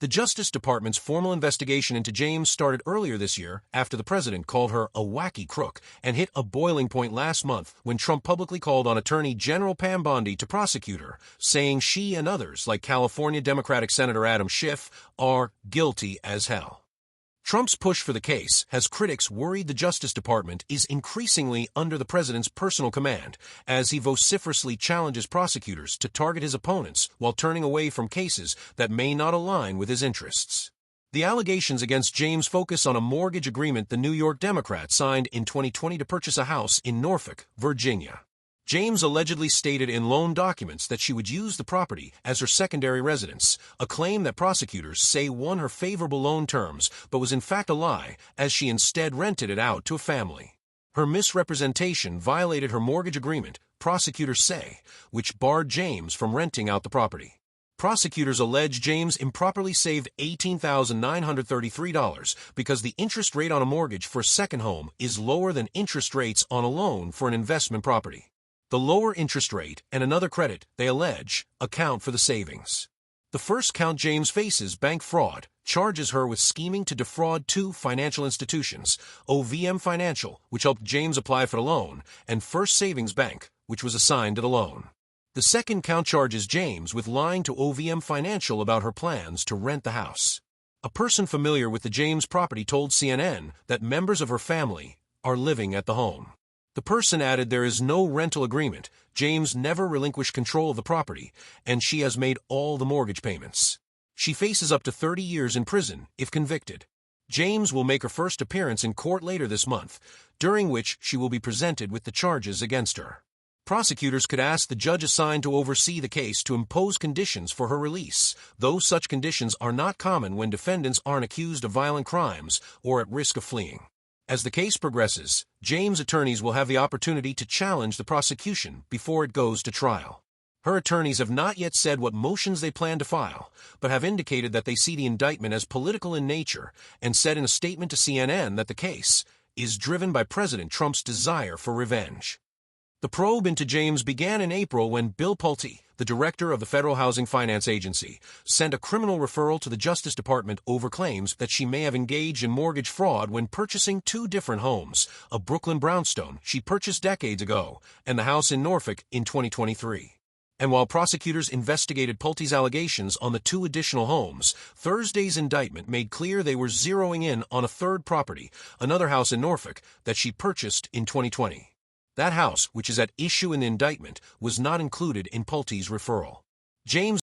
The Justice Department's formal investigation into James started earlier this year after the president called her a wacky crook and hit a boiling point last month when Trump publicly called on Attorney General Pam Bondi to prosecute her, saying she and others, like California Democratic Senator Adam Schiff, are guilty as hell. Trump's push for the case has critics worried the Justice Department is increasingly under the president's personal command, as he vociferously challenges prosecutors to target his opponents while turning away from cases that may not align with his interests. The allegations against James focus on a mortgage agreement the New York Democrat signed in 2020 to purchase a house in Norfolk, Virginia. James allegedly stated in loan documents that she would use the property as her secondary residence, a claim that prosecutors say won her favorable loan terms but was in fact a lie, as she instead rented it out to a family. Her misrepresentation violated her mortgage agreement, prosecutors say, which barred James from renting out the property. Prosecutors allege James improperly saved $18,933 because the interest rate on a mortgage for a second home is lower than interest rates on a loan for an investment property. The lower interest rate and another credit, they allege, account for the savings. The first count James faces, bank fraud, charges her with scheming to defraud two financial institutions, OVM Financial, which helped James apply for the loan, and First Savings Bank, which was assigned to the loan. The second count charges James with lying to OVM Financial about her plans to rent the house. A person familiar with the James property told CNN that members of her family are living at the home. The person added there is no rental agreement, James never relinquished control of the property, and she has made all the mortgage payments. She faces up to 30 years in prison if convicted. James will make her first appearance in court later this month, during which she will be presented with the charges against her. Prosecutors could ask the judge assigned to oversee the case to impose conditions for her release, though such conditions are not common when defendants aren't accused of violent crimes or at risk of fleeing. As the case progresses, James' attorneys will have the opportunity to challenge the prosecution before it goes to trial. Her attorneys have not yet said what motions they plan to file, but have indicated that they see the indictment as political in nature and said in a statement to CNN that the case is driven by President Trump's desire for revenge. The probe into James began in April when Bill Pulte, the director of the Federal Housing Finance Agency, sent a criminal referral to the Justice Department over claims that she may have engaged in mortgage fraud when purchasing two different homes, a Brooklyn brownstone she purchased decades ago and the house in Norfolk in 2023. And while prosecutors investigated Pulte's allegations on the two additional homes, Thursday's indictment made clear they were zeroing in on a third property, another house in Norfolk, that she purchased in 2020. That house, which is at issue in the indictment, was not included in Pulte's referral. James